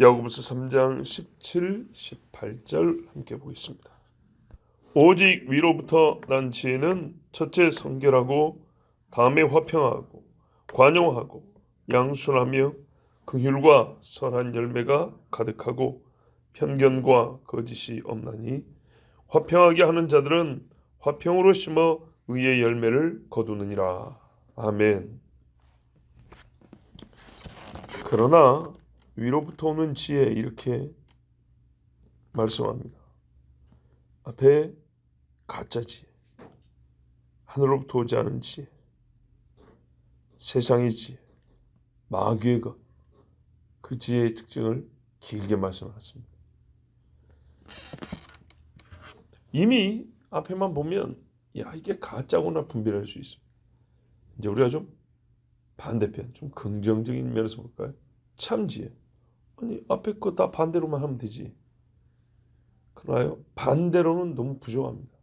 야고보서 3장 17, 18절 함께 보겠습니다. 오직 위로부터 난 지혜는 첫째 성결하고 다음에 화평하고 관용하고 양순하며 긍휼과 선한 열매가 가득하고 편견과 거짓이 없나니 화평하게 하는 자들은 화평으로 심어 의의 열매를 거두느니라. 아멘. 그러나 위로부터 오는 지혜, 이렇게 말씀합니다. 앞에 가짜 지혜, 하늘로부터 오지 않은 지혜, 세상의 지혜, 마귀의 것, 그 지혜의 특징을 길게 말씀하셨습니다. 이미 앞에만 보면 이게 가짜구나 분별할 수 있습니다. 이제 우리가 좀 반대편, 좀 긍정적인 면에서 볼까요? 참 지혜. 아니, 앞에 거 다 반대로만 하면 되지. 그러나요, 반대로는 너무 부족합니다.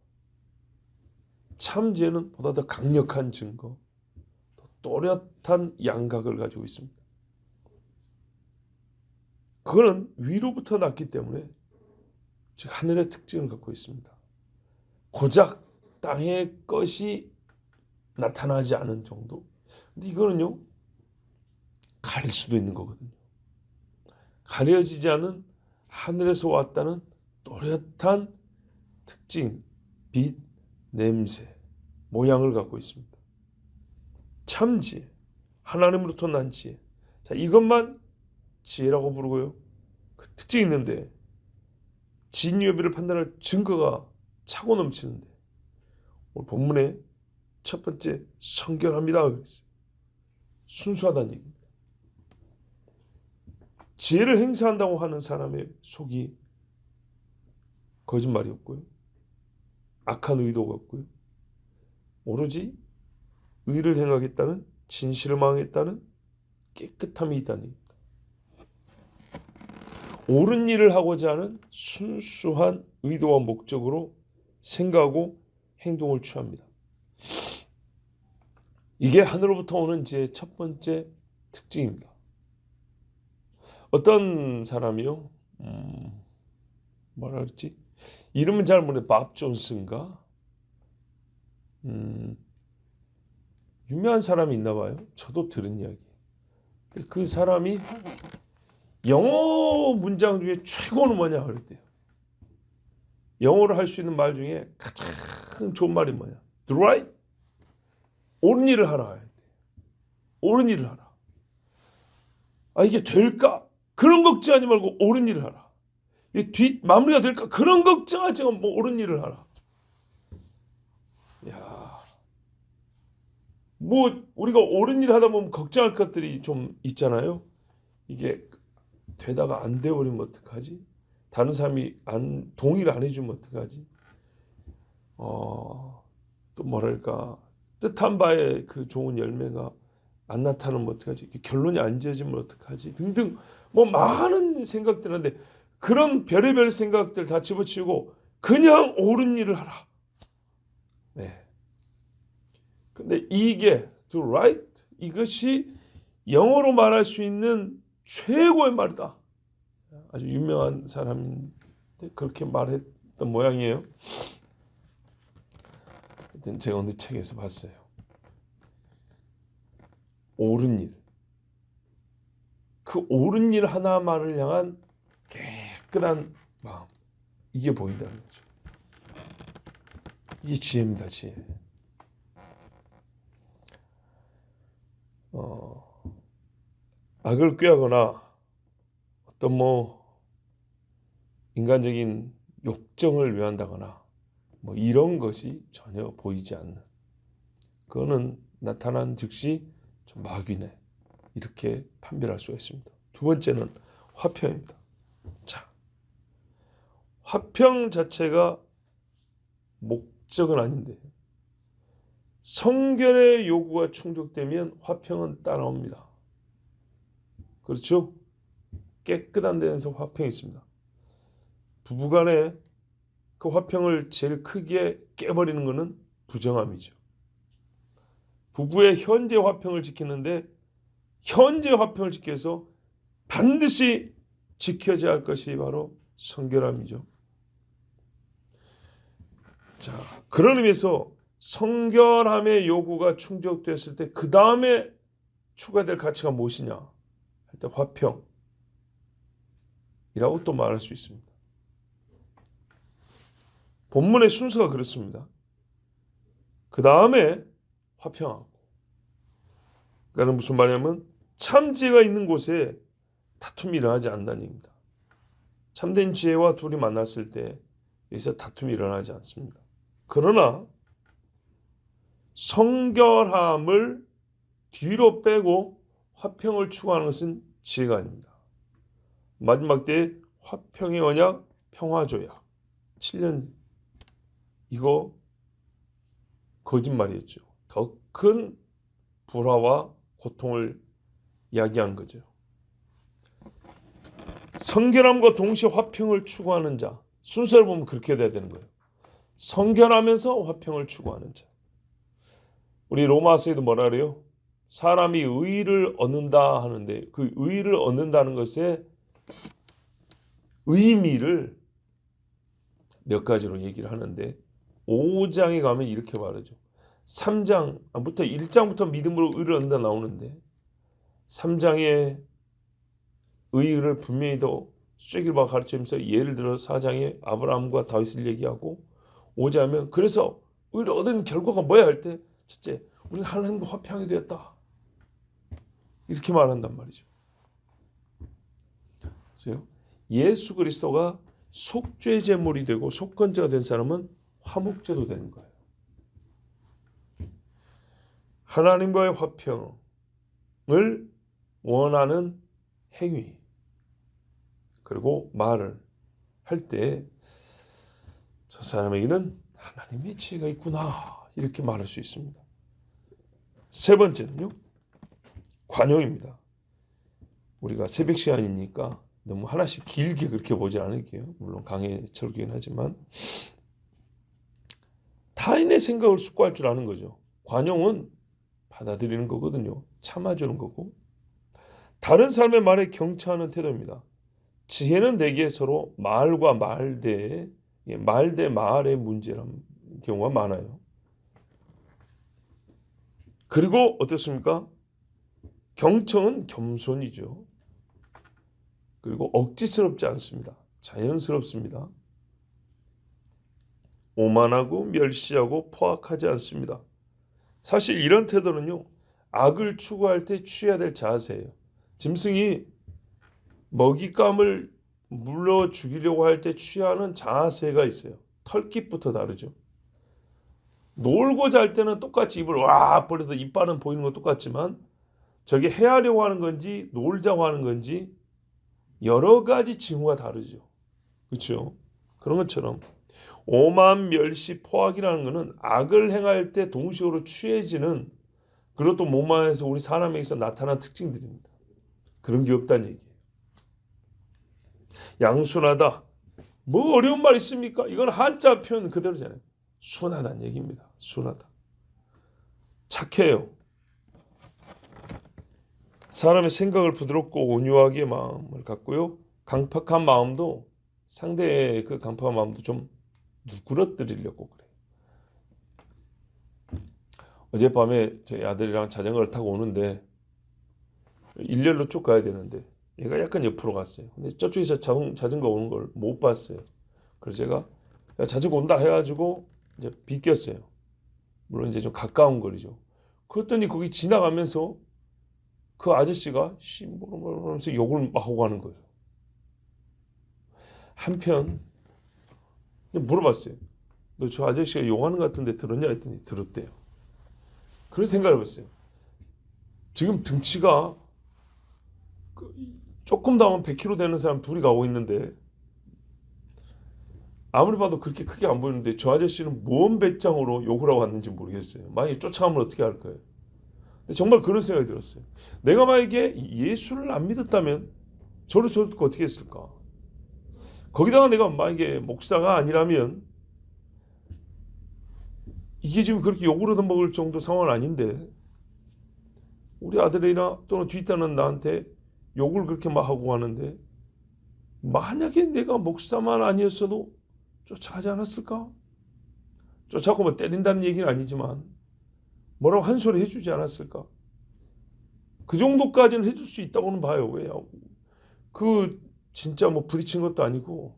참 지혜는 보다 더 강력한 증거, 더 또렷한 양각을 가지고 있습니다. 그거는 위로부터 났기 때문에 즉 하늘의 특징을 갖고 있습니다. 고작 땅의 것이 나타나지 않은 정도. 근데 이거는요, 가릴 수도 있는 거거든요. 가려지지 않은 하늘에서 왔다는 또렷한 특징, 빛, 냄새, 모양을 갖고 있습니다. 참 지혜, 하나님으로부터 난 지혜. 자, 이것만 지혜라고 부르고요. 그 특징이 있는데 진위여비를 판단할 증거가 차고 넘치는데 오늘 본문에 첫 번째 성결합니다 그랬어요. 순수하다는 얘기입니다. 지혜를 행사한다고 하는 사람의 속이 거짓말이 없고요, 악한 의도가 없고요, 오로지 의를 행하겠다는, 진실을 망하겠다는 깨끗함이 있다는 얘기입니다. 옳은 일을 하고자 하는 순수한 의도와 목적으로 생각하고 행동을 취합니다. 이게 하늘로부터 오는 지혜의 첫 번째 특징입니다. 어떤 사람이요, 뭐라 그랬지? 이름은 잘 모르는데 밥 존슨가? 유명한 사람이 있나 봐요. 저도 들은 이야기. 그 사람이 영어 문장 중에 최고는 뭐냐 그랬대요. 영어로 할 수 있는 말 중에 가장 좋은 말이 뭐냐? Do right? 옳은 일을 하라. 옳은 일을 하라. 이게 될까? 그런 걱정하지 말고 옳은 일을 하라. 이게 뒷 마무리가 될까? 그런 걱정하지 말고 옳은 일을 하라. 야, 우리가 옳은 일을 하다 보면 걱정할 것들이 좀 있잖아요. 이게 되다가 안 돼버리면 어떡하지? 다른 사람이 동의를 안 해주면 어떡하지? 또 뭐랄까, 뜻한 바에 그 좋은 열매가 안 나타나면 어떡하지? 결론이 안 지어지면 어떡하지? 등등 많은 생각들 하는데 그런 별의별 생각들 다 집어치우고 그냥 옳은 일을 하라. 네. 근데 이게 do right, 이것이 영어로 말할 수 있는 최고의 말이다. 아주 유명한 사람인데 그렇게 말했던 모양이에요. 하여튼 제가 어느 책에서 봤어요. 옳은 일. 그 옳은 일 하나만을 향한 깨끗한 마음. 이게 보인다는 거죠. 이게 지혜입니다, 지혜. 악을 꾀하거나 어떤 인간적인 욕정을 위한다거나 이런 것이 전혀 보이지 않는, 그거는 나타난 즉시 좀 마귀네, 이렇게 판별할 수가 있습니다. 두 번째는 화평입니다. 자, 화평 자체가 목적은 아닌데 성결의 요구가 충족되면 화평은 따라옵니다. 그렇죠? 깨끗한 데에서 화평이 있습니다. 부부간에 그 화평을 제일 크게 깨버리는 것은 부정함이죠. 부부의 현재 화평을 지키는데 현재 화평을 지켜서 반드시 지켜져야 할 것이 바로 성결함이죠. 자, 그런 의미에서 성결함의 요구가 충족됐을 때 그 다음에 추가될 가치가 무엇이냐 할 때 화평이라고 또 말할 수 있습니다. 본문의 순서가 그렇습니다. 그 다음에 화평하고. 그러니까 무슨 말이냐면 참 지혜가 있는 곳에 다툼이 일어나지 않는다는 얘기입니다. 참된 지혜와 둘이 만났을 때 여기서 다툼이 일어나지 않습니다. 그러나 성결함을 뒤로 빼고 화평을 추구하는 것은 지혜가 아닙니다. 마지막 때에 화평의 언약, 평화조약 7년, 이거 거짓말이었죠. 더 큰 불화와 고통을 야기한 거죠. 성결함과 동시에 화평을 추구하는 자, 순서를 보면 그렇게 돼야 되는 거예요. 성결하면서 화평을 추구하는 자. 우리 로마서에도 뭐라 그래요? 사람이 의를 얻는다 하는데 그 의를 얻는다는 것의 의미를 몇 가지로 얘기를 하는데 5장에 가면 이렇게 말하죠. 3장부터 1장부터 믿음으로 의를 얻는다 나오는데 3장의 의를 분명히 더 쐐기를 가르치면서 예를 들어 4장에 아브라함과 다윗을 얘기하고 5장하면 그래서 의를 얻은 결과가 뭐야 할 때 첫째, 우리는 하나님과 화평하게 되었다. 이렇게 말한단 말이죠. 그래서 예수 그리스도가 속죄 제물이 되고 속건제가 된 사람은 화목제도 되는 거예요. 하나님과의 화평을 원하는 행위 그리고 말을 할 때 저 사람에게는 하나님의 지혜가 있구나 이렇게 말할 수 있습니다. 세 번째는요. 관용입니다. 우리가 새벽 시간이니까 너무 하나씩 길게 그렇게 보지 않을게요. 물론 강해 철기긴 하지만 타인의 생각을 숙고할 줄 아는 거죠. 관용은 받아들이는 거거든요. 참아주는 거고 다른 사람의 말에 경청하는 태도입니다. 지혜는 대개 서로 말과 말대 말의 문제라는 경우가 많아요. 그리고 어떻습니까? 경청은 겸손이죠. 그리고 억지스럽지 않습니다. 자연스럽습니다. 오만하고 멸시하고 포악하지 않습니다. 사실 이런 태도는요. 악을 추구할 때 취해야 될 자세예요. 짐승이 먹잇감을 물러 죽이려고 할 때 취하는 자세가 있어요. 털깃부터 다르죠. 놀고 잘 때는 똑같이 입을 와 벌려서 이빨은 보이는 건 똑같지만 저게 해하려고 하는 건지 놀자고 하는 건지 여러 가지 징후가 다르죠. 그렇죠? 그런 것처럼 오만, 멸시, 포악이라는 것은 악을 행할 때 동시로 취해지는 그것도 몸 안에서 우리 사람에게서 나타난 특징들입니다. 그런 게 없다는 얘기예요. 양순하다. 뭐 어려운 말 있습니까? 이건 한자 표현 그대로잖아요. 순하다는 얘기입니다. 순하다. 착해요. 사람의 생각을 부드럽고 온유하게 마음을 갖고요. 강팍한 마음도 상대의 그 강팍한 마음도 좀 누그러뜨리려고 그래요. 어젯밤에 저희 아들이랑 자전거를 타고 오는데 일렬로 쭉 가야 되는데 얘가 약간 옆으로 갔어요. 근데 저쪽에서 자전거 오는 걸 못 봤어요. 그래서 제가 야, 자전거 온다 해가지고 이제 비꼈어요. 물론 이제 좀 가까운 거리죠. 그랬더니 거기 지나가면서 그 아저씨가 씨모르면서 욕을 막 하고 가는 거예요. 한편 물어봤어요. 너 저 아저씨가 욕하는 것 같은데 들었냐 했더니 들었대요. 그런 생각을 해봤어요. 지금 등치가 조금 더 하면 100kg 되는 사람 둘이 가고 있는데 아무리 봐도 그렇게 크게 안 보이는데 저 아저씨는 뭔 배짱으로 욕을 하고 왔는지 모르겠어요. 만약에 쫓아가면 어떻게 할 거예요? 근데 정말 그런 생각이 들었어요. 내가 만약에 예수를 안 믿었다면 저를 듣고 어떻게 했을까? 거기다가 내가 만약에 목사가 아니라면 이게 지금 그렇게 욕을 얻어먹을 정도 상황은 아닌데 우리 아들이나 또는 뒤따는 나한테 욕을 그렇게 막 하고 하는데 만약에 내가 목사만 아니었어도 쫓아가지 않았을까? 쫓아가고 뭐 때린다는 얘기는 아니지만 뭐라고 한 소리 해주지 않았을까? 그 정도까지는 해줄 수 있다고는 봐요. 왜요? 진짜 뭐 부딪힌 것도 아니고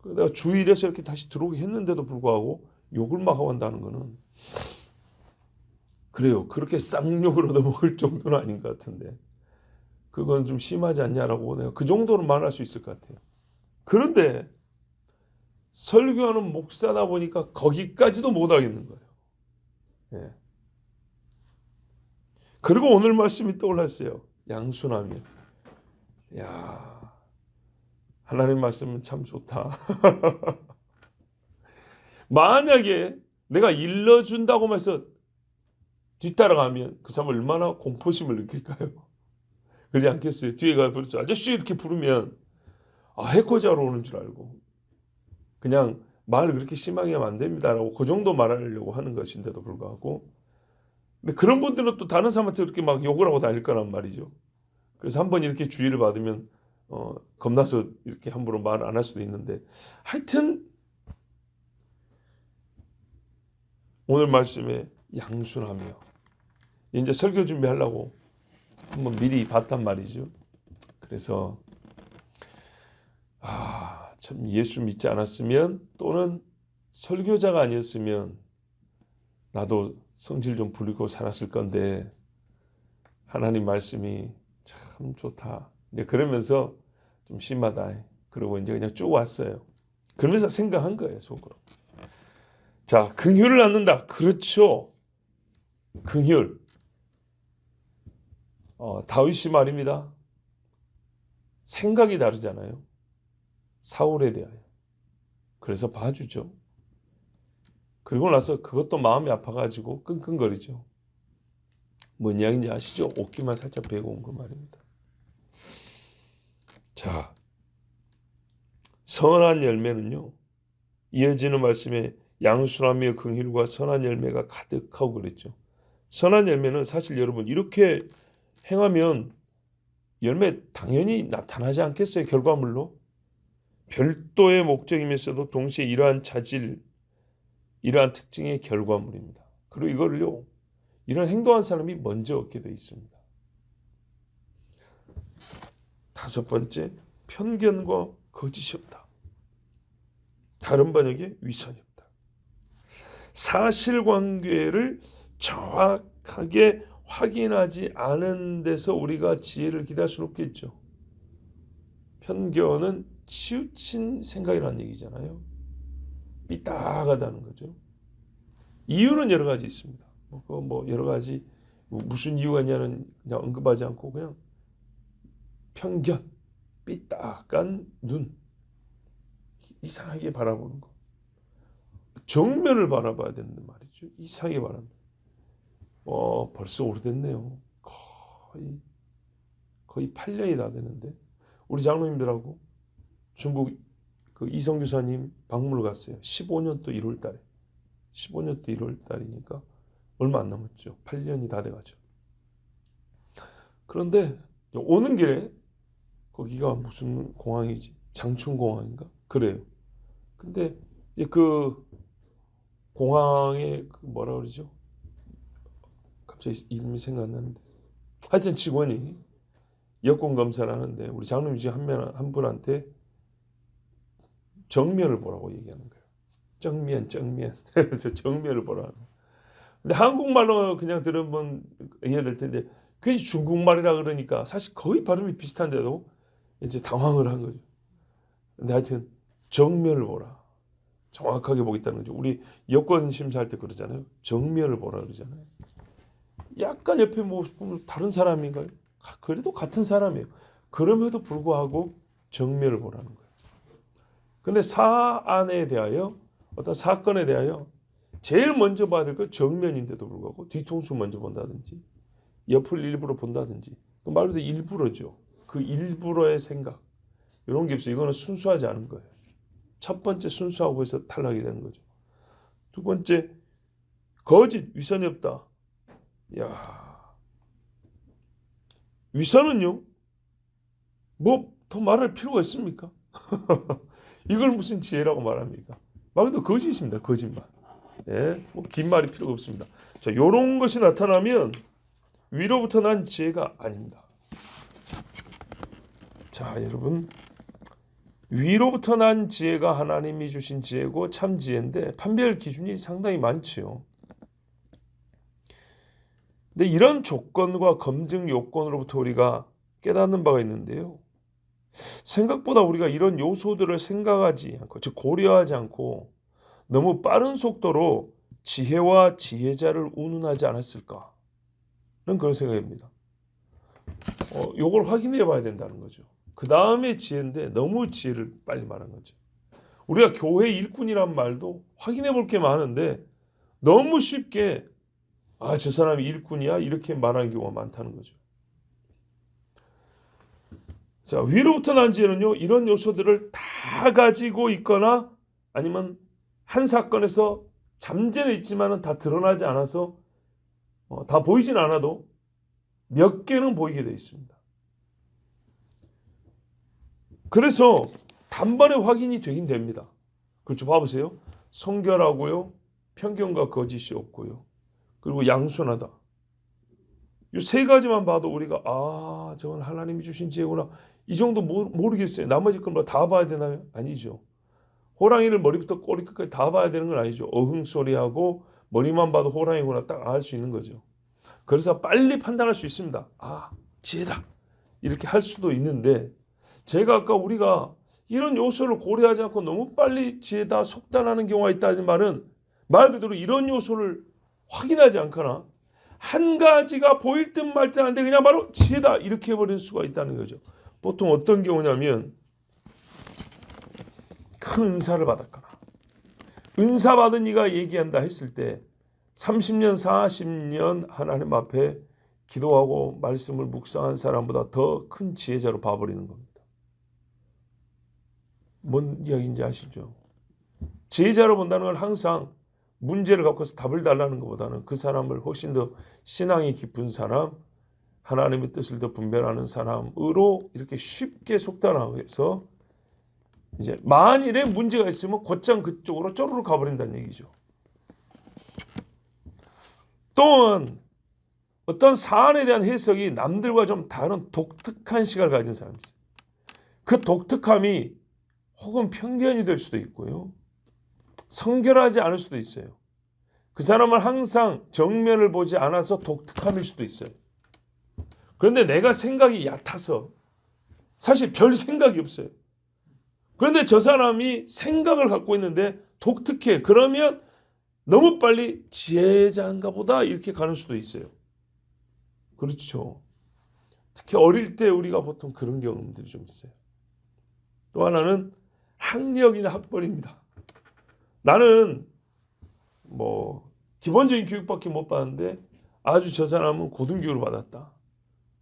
내가 주일에서 이렇게 다시 들어오게 했는데도 불구하고 욕을 막 하고 한다는 거는 그래요. 그렇게 쌍욕을 얻어먹을 정도는 아닌 것 같은데 그건 좀 심하지 않냐라고 내가 그 정도는 말할 수 있을 것 같아요. 그런데 설교하는 목사다 보니까 거기까지도 못 하겠는 거예요. 예. 그리고 오늘 말씀이 떠올랐어요. 양순하며. 야, 하나님 말씀은 참 좋다. 만약에 내가 일러준다고 해서 뒤따라가면 그 사람 얼마나 공포심을 느낄까요? 그러지 않겠어요? 뒤에 가서 아저씨 이렇게 부르면 해코지하러 오는 줄 알고 그냥 말을 그렇게 심하게 하면 안 됩니다라고 그 정도 말하려고 하는 것인데도 불구하고 근데 그런 분들은 또 다른 사람한테 이렇게 막 욕을 하고 다닐 거란 말이죠. 그래서 한번 이렇게 주의를 받으면 겁나서 이렇게 함부로 말 안 할 수도 있는데 하여튼 오늘 말씀에 양순하며 이제 설교 준비하려고 한번 미리 봤단 말이죠. 그래서 참 예수 믿지 않았으면 또는 설교자가 아니었으면 나도 성질 좀 부리고 살았을 건데 하나님 말씀이 참 좋다. 이제 그러면서 좀 심하다. 그러고 이제 그냥 쭉 왔어요. 그러면서 생각한 거예요, 속으로. 자, 긍휼을 낳는다. 그렇죠. 긍휼. 다윗이 말입니다. 생각이 다르잖아요. 사울에 대하여. 그래서 봐주죠. 그리고 나서 그것도 마음이 아파가지고 끙끙거리죠. 뭔 이야기인지 아시죠? 옷기만 살짝 베고 온 그 말입니다. 자, 선한 열매는요. 이어지는 말씀에 양순하며 긍휼과 선한 열매가 가득하고 그랬죠. 선한 열매는 사실 여러분 이렇게 행하면 열매 당연히 나타나지 않겠어요? 결과물로. 별도의 목적이면서도 동시에 이러한 자질, 이러한 특징의 결과물입니다. 그리고 이거를요. 이런 행동한 사람이 먼저 얻게 되어 있습니다. 다섯 번째, 편견과 거짓이 없다. 다른 번역에 위선이 없다. 사실관계를 정확하게 확인하지 않은 데서 우리가 지혜를 기대할 수는 없겠죠. 편견은 치우친 생각이라는 얘기잖아요. 삐딱하다는 거죠. 이유는 여러 가지 있습니다. 여러 가지 무슨 이유가 있냐는 그냥 언급하지 않고 그냥 편견, 삐딱한 눈, 이상하게 바라보는 거. 정면을 바라봐야 되는 말이죠. 이상하게 바라보는 거. 벌써 오래됐네요. 거의 8년이 다 되는데 우리 장로님들하고 중국 그 이성 교사님 방문을 갔어요. 15년도 1월 달에. 15년도 1월 달이니까 얼마 안 남았죠. 8년이 다 돼가죠. 그런데 오는 길에 거기가 무슨 공항이지? 장춘공항인가? 그래요. 근데 그 공항에 그 뭐라 그러죠? 갑자기 이름이 생각나는데 하여튼 직원이 여권 검사를 하는데 우리 장로님 중에 한 분한테 정면을 보라고 얘기하는 거예요. 정면. 그래서 정면을 보라는 거예요. 근데 한국말로 그냥 들으면 이해가 될 텐데 괜히 중국말이라 그러니까 사실 거의 발음이 비슷한데도 이제 당황을 한 거죠. 근데 하여튼 정면을 보라. 정확하게 보겠다는 거죠. 우리 여권 심사할 때 그러잖아요. 정면을 보라 그러잖아요. 약간 옆에 보면 다른 사람인가요? 그래도 같은 사람이에요. 그럼에도 불구하고 정면을 보라는 거예요. 근데 사안에 대하여 어떤 사건에 대하여 제일 먼저 봐야 될 건 정면인데도 불구하고 뒤통수 먼저 본다든지 옆을 일부러 본다든지 말 그대로 일부러죠. 그 일부러의 생각 이런 게 없어요. 이거는 순수하지 않은 거예요. 첫 번째 순수하고 해서 탈락이 되는 거죠. 두 번째 거짓 위선이 없다. 위선은요 뭐 더 말할 필요가 있습니까? 이걸 무슨 지혜라고 말합니까? 말 그대로 거짓입니다. 거짓말. 예, 뭐 긴 말이 필요가 없습니다. 자, 요런 것이 나타나면 위로부터 난 지혜가 아닙니다. 자, 여러분, 위로부터 난 지혜가 하나님이 주신 지혜고 참 지혜인데 판별 기준이 상당히 많지요. 근데 이런 조건과 검증 요건으로부터 우리가 깨닫는 바가 있는데요. 생각보다 우리가 이런 요소들을 생각하지 않고, 즉 고려하지 않고 너무 빠른 속도로 지혜와 지혜자를 운운하지 않았을까? 는 그런 생각입니다. 요걸 확인해 봐야 된다는 거죠. 그 다음에 지혜인데 너무 지혜를 빨리 말한 거죠. 우리가 교회 일꾼이란 말도 확인해 볼 게 많은데 너무 쉽게 저 사람이 일꾼이야 이렇게 말하는 경우가 많다는 거죠. 자, 위로부터 난 지혜는요, 이런 요소들을 다 가지고 있거나 아니면 한 사건에서 잠재는 있지만은 다 드러나지 않아서 다 보이진 않아도 몇 개는 보이게 되어 있습니다. 그래서 단번에 확인이 되긴 됩니다. 그렇죠. 봐보세요. 성결하고요, 편견과 거짓이 없고요, 그리고 양순하다. 이 세 가지만 봐도 우리가 저건 하나님이 주신 지혜구나. 이 정도 모르겠어요. 나머지 건 뭐 다 봐야 되나요? 아니죠. 호랑이를 머리부터 꼬리끝까지 다 봐야 되는 건 아니죠. 어흥소리하고 머리만 봐도 호랑이구나 딱 알 수 있는 거죠. 그래서 빨리 판단할 수 있습니다. 지혜다. 이렇게 할 수도 있는데 제가 아까 우리가 이런 요소를 고려하지 않고 너무 빨리 지혜다 속단하는 경우가 있다는 말은 말 그대로 이런 요소를 확인하지 않거나 한 가지가 보일 듯 말 듯 한데 그냥 바로 지혜다 이렇게 해버릴 수가 있다는 거죠. 보통 어떤 경우냐면 큰 은사를 받았거나 은사 받은 이가 얘기한다 했을 때 30년 40년 하나님 앞에 기도하고 말씀을 묵상한 사람보다 더 큰 지혜자로 봐버리는 겁니다. 뭔 이야기인지 아시죠? 지혜자로 본다는 건 항상 문제를 갖고서 답을 달라는 것보다는 그 사람을 훨씬 더 신앙이 깊은 사람, 하나님의 뜻을 더 분별하는 사람으로 이렇게 쉽게 속단하면서 이제 만일에 문제가 있으면 곧장 그쪽으로 쪼르르 가버린다는 얘기죠. 또한 어떤 사안에 대한 해석이 남들과 좀 다른 독특한 시각을 가진 사람이 있어요. 그 독특함이 혹은 편견이 될 수도 있고요. 성결하지 않을 수도 있어요. 그 사람은 항상 정면을 보지 않아서 독특함일 수도 있어요. 그런데 내가 생각이 얕아서 사실 별 생각이 없어요. 그런데 저 사람이 생각을 갖고 있는데 독특해. 그러면 너무 빨리 지혜자인가 보다 이렇게 가는 수도 있어요. 그렇죠. 특히 어릴 때 우리가 보통 그런 경험들이 좀 있어요. 또 하나는 학력이나 학벌입니다. 나는 기본적인 교육밖에 못 받았는데 아주 저 사람은 고등교육을 받았다.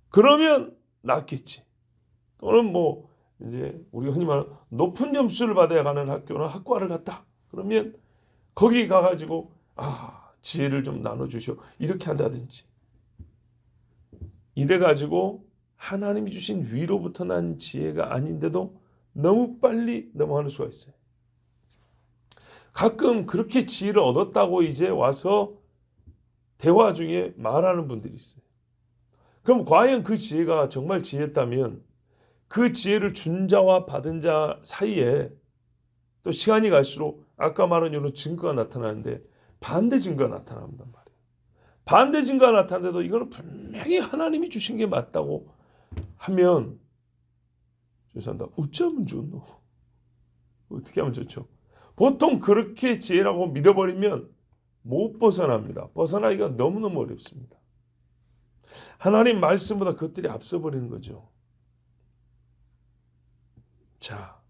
그러면 낫겠지. 또는 이제 우리가 흔히 말하는 높은 점수를 받아야 가는 학교나 학과를 갔다. 그러면 거기 가가지고 지혜를 좀 나눠주시오. 이렇게 한다든지. 이래가지고 하나님이 주신 위로부터 난 지혜가 아닌데도 너무 빨리 넘어가는 수가 있어요. 가끔 그렇게 지혜를 얻었다고 이제 와서 대화 중에 말하는 분들이 있어요. 그럼 과연 그 지혜가 정말 지혜였다면 그 지혜를 준 자와 받은 자 사이에 또 시간이 갈수록 아까 말한 이런 증거가 나타나는데 반대 증거가 나타난단 말이에요. 반대 증거가 나타나는데도 이거는 분명히 하나님이 주신 게 맞다고 하면 죄송합니다. 어쩌면 좋노? 어떻게 하면 좋죠? 보통 그렇게 지혜라고 믿어버리면 못 벗어납니다. 벗어나기가 너무너무 어렵습니다. 하나님 말씀보다 그것들이 앞서버리는 거죠. 자,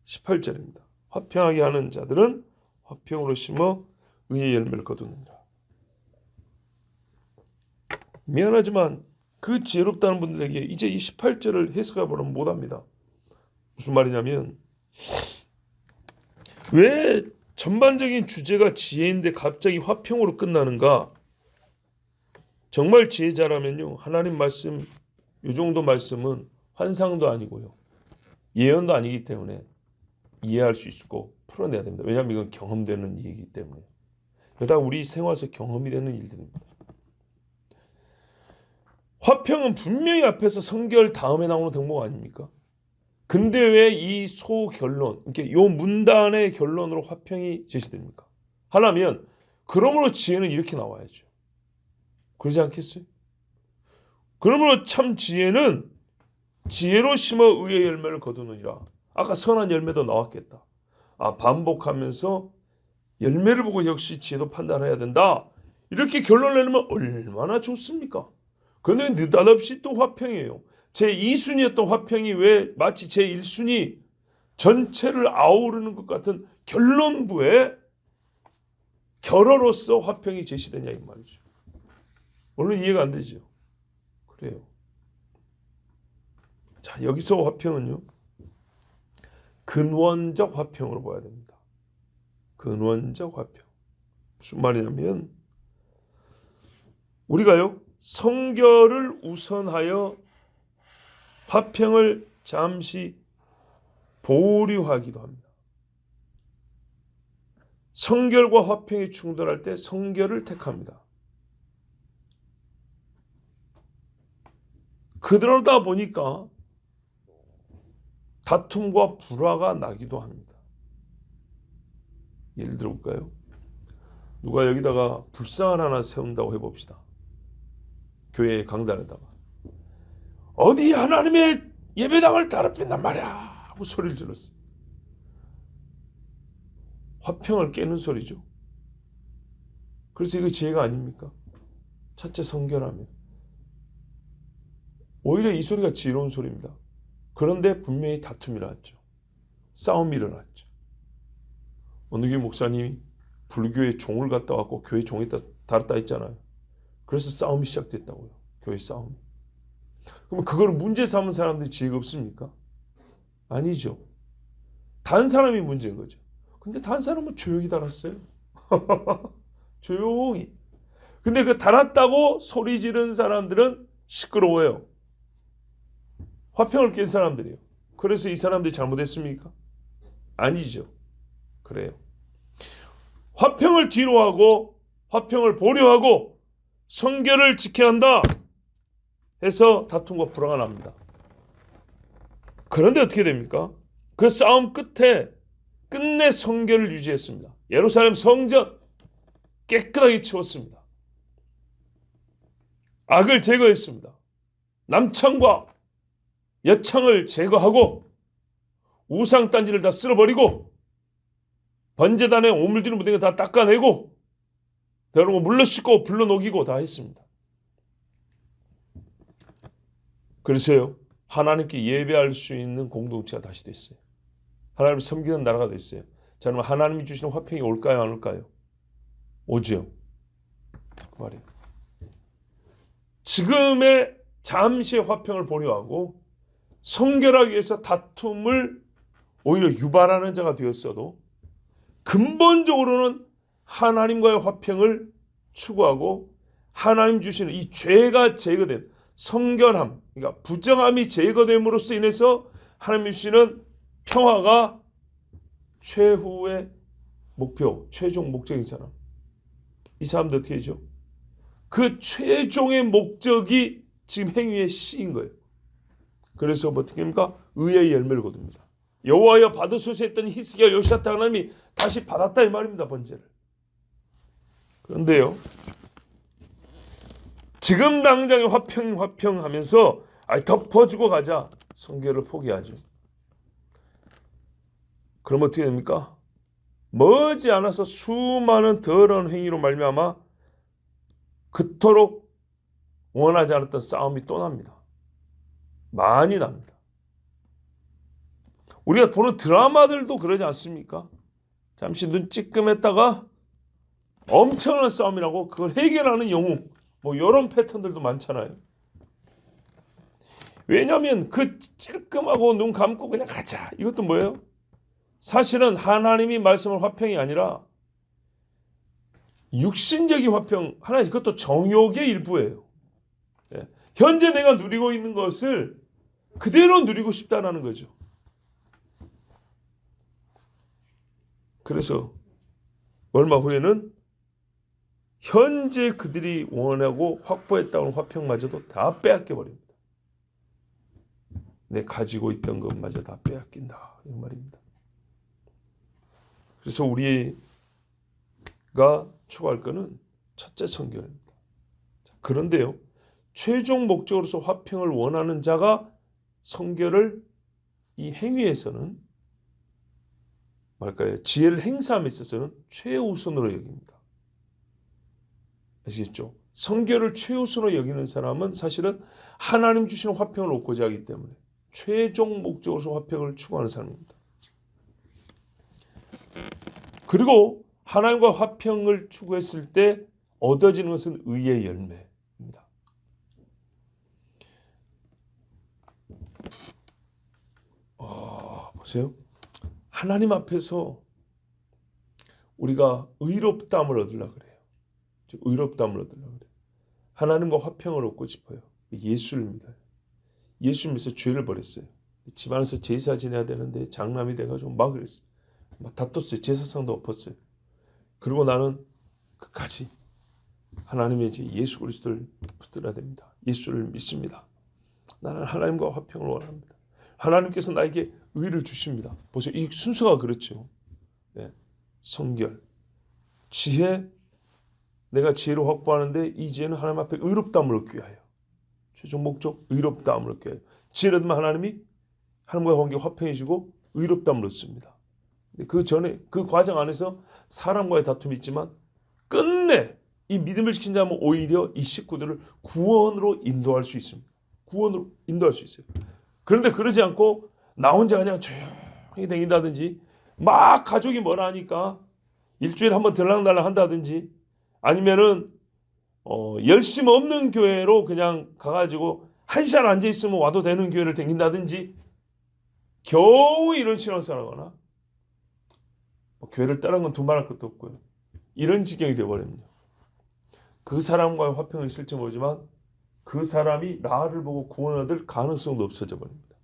18절입니다. 화평하게 하는 자들은 화평으로 심어 의의 열매를 거두느니라. 미안하지만 그 지혜롭다는 분들에게 이제 이 18절을 해석해보면 못합니다. 무슨 말이냐면 왜 전반적인 주제가 지혜인데 갑자기 화평으로 끝나는가? 정말 지혜자라면요, 하나님 말씀 이 정도 말씀은 환상도 아니고요, 예언도 아니기 때문에 이해할 수 있고 풀어내야 됩니다. 왜냐하면 이건 경험되는 일이기 때문에. 다 우리 생활에서 경험이 되는 일들입니다. 화평은 분명히 앞에서 성결 다음에 나오는 덕목 아닙니까? 근데 왜 이 소결론, 이렇게 요 문단의 결론으로 화평이 제시됩니까? 하려면 그러므로 지혜는 이렇게 나와야죠. 그러지 않겠어요? 그러므로 참 지혜는 지혜로 심어 의의 열매를 거두느니라. 아까 선한 열매도 나왔겠다. 반복하면서 열매를 보고 역시 지혜도 판단해야 된다. 이렇게 결론을 내놓으면 얼마나 좋습니까? 그런데 느닷없이 또 화평이에요. 제2순위였던 화평이 왜 마치 제1순위 전체를 아우르는 것 같은 결론부에 결어로서 화평이 제시되냐 이 말이죠. 물론 이해가 안 되죠. 그래요. 자, 여기서 화평은요. 근원적 화평으로 봐야 됩니다. 근원적 화평. 무슨 말이냐면 우리가요. 성결을 우선하여 화평을 잠시 보류하기도 합니다. 성결과 화평이 충돌할 때 성결을 택합니다. 그러다 보니까 다툼과 불화가 나기도 합니다. 예를 들어볼까요? 누가 여기다가 불상을 하나 세운다고 해봅시다. 교회 강단에다가 어디 하나님의 예배당을 더럽힌단 말이야 하고 소리를 질렀어요. 화평을 깨는 소리죠. 그래서 이거 지혜가 아닙니까? 첫째 성결하면 오히려 이 소리가 지혜로운 소리입니다. 그런데 분명히 다툼이 일어났죠. 싸움이 일어났죠. 어느 교회 목사님이 불교의 종을 갖다 왔고 교회 종이 다뤘다 했잖아요. 그래서 싸움이 시작됐다고요. 교회 싸움이. 그러면 그걸 문제 삼은 사람들이 지혜가 없습니까? 아니죠. 다른 사람이 문제인 거죠. 근데 다른 사람은 조용히 달았어요. 조용히. 근데 그 달았다고 소리 지른 사람들은 시끄러워요. 화평을 깬 사람들이에요. 그래서 이 사람들이 잘못했습니까? 아니죠. 그래요. 화평을 뒤로 하고 화평을 보류하고 성결을 지켜야 한다 해서 다툼과 불화가 납니다. 그런데 어떻게 됩니까? 그 싸움 끝에 끝내 성결을 유지했습니다. 예루살렘 성전 깨끗하게 치웠습니다. 악을 제거했습니다. 남창과 여창을 제거하고 우상단지를 다 쓸어버리고 번제단에 오물들은 무덤을 다 닦아내고 더러운 거 물로 씻고 불로 녹이고 다 했습니다. 그래서요. 하나님께 예배할 수 있는 공동체가 다시 됐어요. 하나님을 섬기는 나라가 됐어요. 자, 그럼 하나님이 주시는 화평이 올까요? 안 올까요? 오죠. 그 말이에요. 지금의 잠시의 화평을 보류하고 성결하기 위해서 다툼을 오히려 유발하는 자가 되었어도 근본적으로는 하나님과의 화평을 추구하고 하나님 주시는 이 죄가 제거된 성결함, 그러니까 부정함이 제거됨으로써 인해서 하나님 주시는 평화가 최후의 목표, 최종 목적인 사람. 이 사람들 어떻게 하죠? 그 최종의 목적이 지금 행위의 시인 거예요. 그래서 어떻게 합니까? 의의 열매를 거둡니다. 여호와여 받으소서 했더니 히스기야 요시야 때 하나님이 다시 받았다 이 말입니다. 번제를. 그런데요. 지금 당장에 화평하면서 덮어주고 가자. 성결을 포기하죠. 그럼 어떻게 됩니까? 머지않아서 수많은 더러운 행위로 말미암아 그토록 원하지 않았던 싸움이 또 납니다. 많이 납니다. 우리가 보는 드라마들도 그러지 않습니까? 잠시 눈 찌끔했다가 엄청난 싸움이라고 그걸 해결하는 영웅 뭐 이런 패턴들도 많잖아요. 왜냐하면 그 찔끔하고 눈 감고 그냥 가자 이것도 뭐예요? 사실은 하나님이 말씀할 화평이 아니라 육신적인 화평 하나님 그것도 정욕의 일부예요. 예. 현재 내가 누리고 있는 것을 그대로 누리고 싶다는 거죠. 그래서 얼마 후에는 현재 그들이 원하고 확보했다는 화평마저도 다 빼앗겨 버립니다. 내 가지고 있던 것마저 다 빼앗긴다 이 말입니다. 그래서 우리가 추구할 것은 첫째 성결입니다. 그런데요, 최종 목적으로서 화평을 원하는 자가 성결을 이 행위에서는 뭐랄까요, 지혜를 행사함에 있어서는 최우선으로 여깁니다. 아시겠죠? 성결을 최우선으로 여기는 사람은 사실은 하나님 주시는 화평을 얻고자 하기 때문에 최종 목적으로서 화평을 추구하는 사람입니다. 그리고 하나님과 화평을 추구했을 때 얻어지는 것은 의의 열매입니다. 보세요. 하나님 앞에서 우리가 의롭다함을 얻으려고 그래요. 의롭다함을 얻으려고 그래요. 하나님과 화평을 얻고 싶어요. 예수를 믿어요. 예수 믿어서 죄를 버렸어요. 집안에서 제사 지내야 되는데 장남이 돼가지고 막 그랬어요. 막 다퉜어요. 제사상도 엎었어요. 그리고 나는 끝까지 하나님의 예수 그리스도를 붙들어야 됩니다. 예수를 믿습니다. 나는 하나님과 화평을 원합니다. 하나님께서 나에게 의를 주십니다. 보세요. 이 순서가 그렇죠. 네. 성결, 지혜, 내가 지혜를 확보하는데 이 지혜는 하나님 앞에 의롭다함을 얻기 위하여. 최종 목적 의롭다함을 얻기 위하여. 지혜를 얻으면 하나님이 하나님과 관계 화평해지고 의롭다함을 얻습니다. 그 전에 그 과정 안에서 사람과의 다툼이 있지만 끝내 이 믿음을 지킨 자면 오히려 이 식구들을 구원으로 인도할 수 있습니다. 구원으로 인도할 수 있어요. 그런데 그러지 않고 나 혼자 그냥 조용히 다닌다든지 막 가족이 뭐라 하니까 일주일에 한번 들락날락 한다든지 아니면은 열심 없는 교회로 그냥 가가지고 한 시간 앉아 있으면 와도 되는 교회를 다닌다든지 겨우 이런 신앙생활 하거나 교회를 따라간 건 두말할 것도 없고요. 이런 지경이 되어버립니다. 그 사람과의 화평이 있을지 모르지만 그 사람이 나를 보고 구원 얻을 가능성도 없어져 버립니다.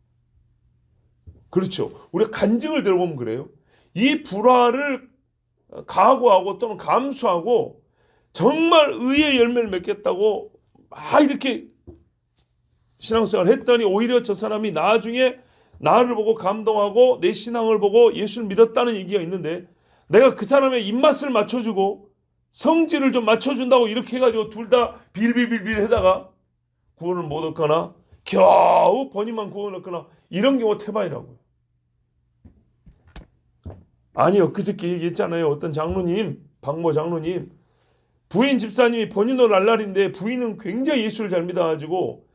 그렇죠. 우리가 간증을 들어보면 그래요. 이 불화를 각오하고 또는 감수하고 정말 의의 열매를 맺겠다고 막 이렇게 신앙생활을 했더니 오히려 저 사람이 나중에 나를 보고 감동하고 내 신앙을 보고 예수를 믿었다는 얘기가 있는데 내가 그 사람의 입맛을 맞춰주고 성질을 좀 맞춰준다고 이렇게 해가지고 둘 다 빌빌빌빌 하다가 구원을 못 얻거나 겨우 본인만 구원을 얻거나 이런 경우가 태반이라고요. 아니요, 그저께 얘기했잖아요. 어떤 장로님, 박모 장로님 부인 집사님이 본인도 날라리인데 부인은 굉장히 예수를 잘 믿어가지고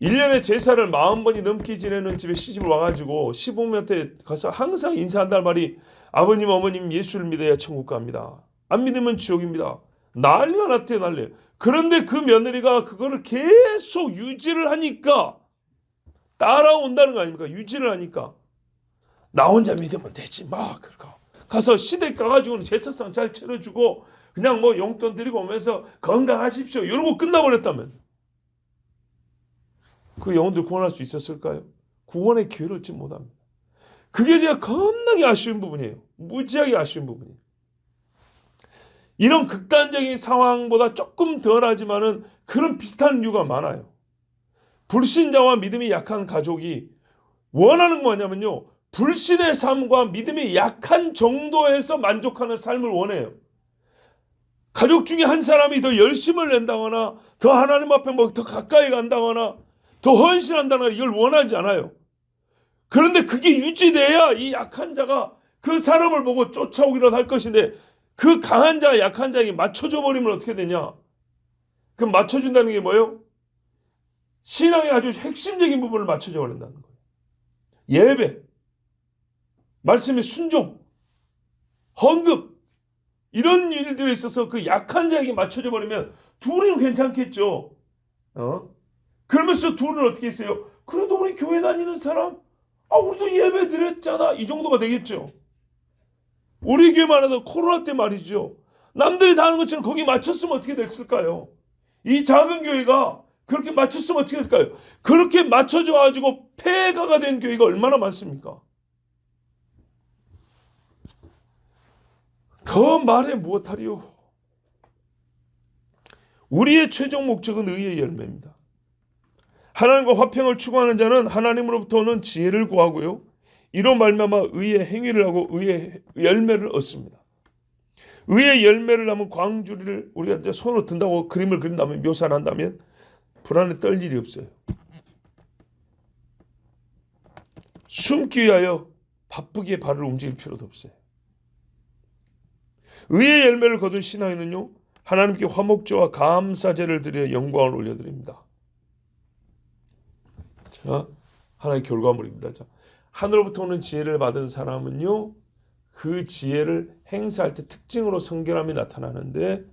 1년에 제사를 40번이 넘게 지내는 집에 시집을 와가지고 시부모한테 가서 항상 인사한다는 말이 아버님 어머님 예수를 믿어야 천국 갑니다. 안 믿으면 지옥입니다. 난리가 났대요. 난리. 그런데 그 며느리가 그거를 계속 유지를 하니까 따라온다는 거 아닙니까? 유지를 하니까 나 혼자 믿으면 되지 막 그러고 가서 시댁 가가지고는 제사상 잘 차려주고 그냥 뭐 용돈 드리고 오면서 건강하십시오 이러고 끝나버렸다면 그 영혼들 구원할 수 있었을까요? 구원의 기회를 얻지 못합니다. 그게 제가 겁나게 아쉬운 부분이에요. 무지하게 아쉬운 부분이에요. 이런 극단적인 상황보다 조금 덜하지만은 그런 비슷한 이유가 많아요. 불신자와 믿음이 약한 가족이 원하는 건 뭐냐면요. 불신의 삶과 믿음이 약한 정도에서 만족하는 삶을 원해요. 가족 중에 한 사람이 더 열심을 낸다거나 더 하나님 앞에 뭐 더 가까이 간다거나 더 헌신한다거나 이걸 원하지 않아요. 그런데 그게 유지돼야 이 약한 자가 그 사람을 보고 쫓아오기라도 할 것인데 그 강한 자가 약한 자에게 맞춰줘 버리면 어떻게 되냐? 그 맞춰준다는 게 뭐예요? 신앙의 아주 핵심적인 부분을 맞춰줘 버린다는 거예요. 예배, 말씀의 순종, 헌금 이런 일들에 있어서 그 약한 자에게 맞춰져 버리면 둘은 괜찮겠죠. 그러면서 둘은 어떻게 했어요? 그래도 우리 교회 다니는 사람, 우리도 예배 드렸잖아. 이 정도가 되겠죠. 우리 교회만 해도 코로나 때 말이죠. 남들이 다 하는 것처럼 거기 맞췄으면 어떻게 됐을까요? 이 작은 교회가 그렇게 맞췄으면 어떻게 될까요? 그렇게 맞춰줘가지고 폐가가 된 교회가 얼마나 많습니까? 더 말해 무엇하리요? 우리의 최종 목적은 의의 열매입니다. 하나님과 화평을 추구하는 자는 하나님으로부터 오는 지혜를 구하고요, 이로 말미암아 의의 행위를 하고 의의 열매를 얻습니다. 의의 열매를 하면 광주리를 우리가 이제 손으로 든다고 그림을 그린다면, 묘사를 한다면 불안에 떨 일이 없어요. 숨기 위하여 바쁘게 발을 움직일 필요도 없어요. 의의 열매를 거둔 신앙인은요, 하나님께 화목제와 감사제를 드려 영광을 올려드립니다. 자, 하나의 결과물입니다. 자, 하늘로부터 오는 지혜를 받은 사람은요, 그 지혜를 행사할 때 특징으로 성결함이 나타나는데,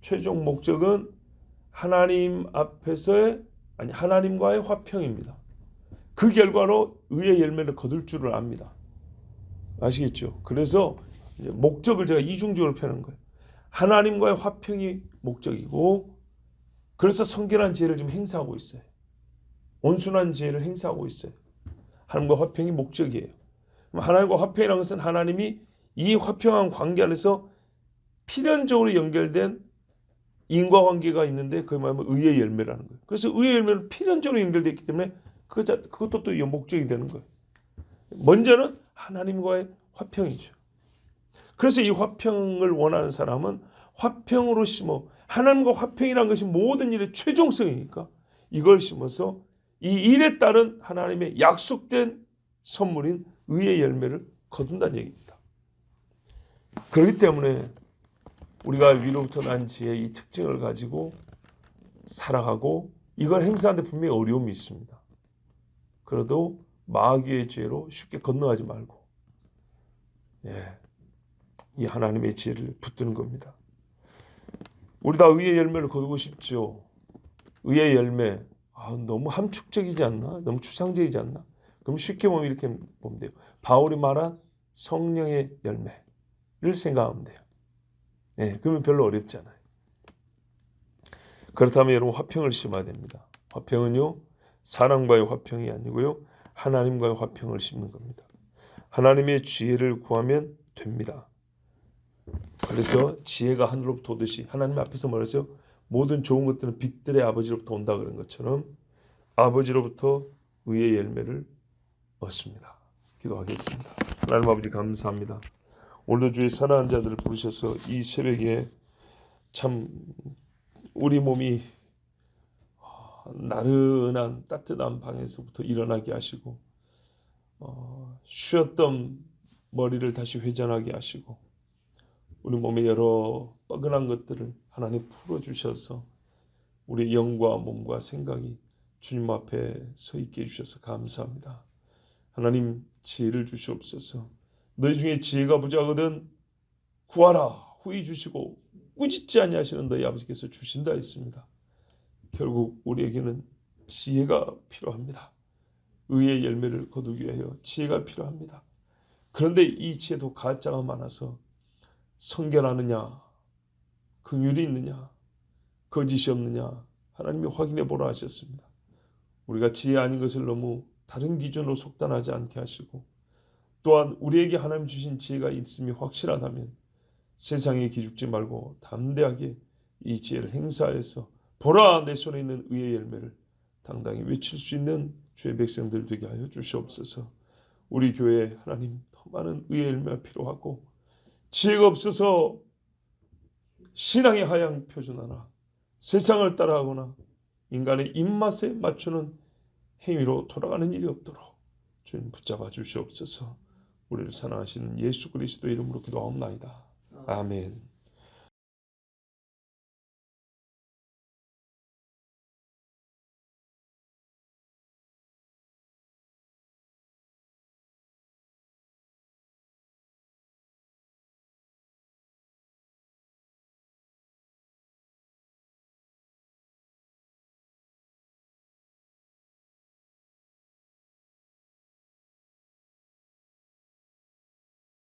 최종 목적은 하나님 앞에서의, 아니 하나님과의 화평입니다. 그 결과로 의의 열매를 거둘 줄을 압니다. 아시겠죠? 그래서 이제 목적을 제가 이중적으로 표현한 거예요. 하나님과의 화평이 목적이고, 그래서 성결한 지혜를 지금 행사하고 있어요. 온순한 지혜를 행사하고 있어요. 하나님과 화평이 목적이에요. 하나님과 화평이라는 것은 하나님이 이 화평한 관계 안에서 필연적으로 연결된 인과관계가 있는데, 그게 뭐냐면 의의 열매라는 거예요. 그래서 의의 열매는 필연적으로 연결되어 있기 때문에 그것도 또 목적이 되는 거예요. 먼저는 하나님과의 화평이죠. 그래서 이 화평을 원하는 사람은 화평으로 심어, 하나님과 화평이라는 것이 모든 일의 최종성이니까 이걸 심어서 이 일에 따른 하나님의 약속된 선물인 의의 열매를 거둔다는 얘기입니다. 그렇기 때문에 우리가 위로부터 난 지혜의 이 특징을 가지고 살아가고, 이걸 행사하는데 분명히 어려움이 있습니다. 그래도 마귀의 지혜로 쉽게 건너가지 말고, 이 하나님의 지혜를 붙드는 겁니다. 우리 다 의의 열매를 거두고 싶죠. 의의 열매, 너무 함축적이지 않나? 너무 추상적이지 않나? 그럼 쉽게 보면 이렇게 보면 돼요. 바울이 말한 성령의 열매를 생각하면 돼요. 그러면 별로 어렵지 않아요. 그렇다면 여러분, 화평을 심어야 됩니다. 화평은요, 사람과의 화평이 아니고요, 하나님과의 화평을 심는 겁니다. 하나님의 지혜를 구하면 됩니다. 그래서 지혜가 하늘로부터 오듯이, 하나님 앞에서 말하죠. 모든 좋은 것들은 빛들의 아버지로부터 온다 그런 것처럼 아버지로부터 의의 열매를 얻습니다. 기도하겠습니다. 하나님 아버지, 감사합니다. 오늘도 주의 사랑하는 자들을 부르셔서 이 새벽에 참 우리 몸이 나른한 따뜻한 방에서부터 일어나게 하시고, 쉬었던 머리를 다시 회전하게 하시고, 우리 몸의 여러 뻐근한 것들을 하나님 풀어주셔서 우리의 영과 몸과 생각이 주님 앞에 서 있게 해주셔서 감사합니다. 하나님, 지혜를 주시옵소서. 너희 중에 지혜가 부족하거든 구하라 후히 주시고 꾸짖지 아니하시는 너희 아버지께서 주신다 했습니다. 결국 우리에게는 지혜가 필요합니다. 의의 열매를 거두기 위하여 지혜가 필요합니다. 그런데 이 지혜도 가짜가 많아서 성결하느냐, 긍휼이 있느냐, 거짓이 없느냐 하나님이 확인해 보라 하셨습니다. 우리가 지혜 아닌 것을 너무 다른 기준으로 속단하지 않게 하시고, 또한 우리에게 하나님 주신 지혜가 있음이 확실하다면 세상에 기죽지 말고 담대하게 이 지혜를 행사해서 보라 내 손에 있는 의의 열매를 당당히 외칠 수 있는 주의 백성들 되게 하여 주시옵소서. 우리 교회에 하나님 더 많은 의의 열매가 필요하고, 지혜가 없어서 신앙의 하향 표준하나 세상을 따라하거나 인간의 입맛에 맞추는 행위로 돌아가는 일이 없도록 주님 붙잡아 주시옵소서. 우리를 사랑하시는 예수 그리스도의 이름으로 기도하옵나이다. 아멘.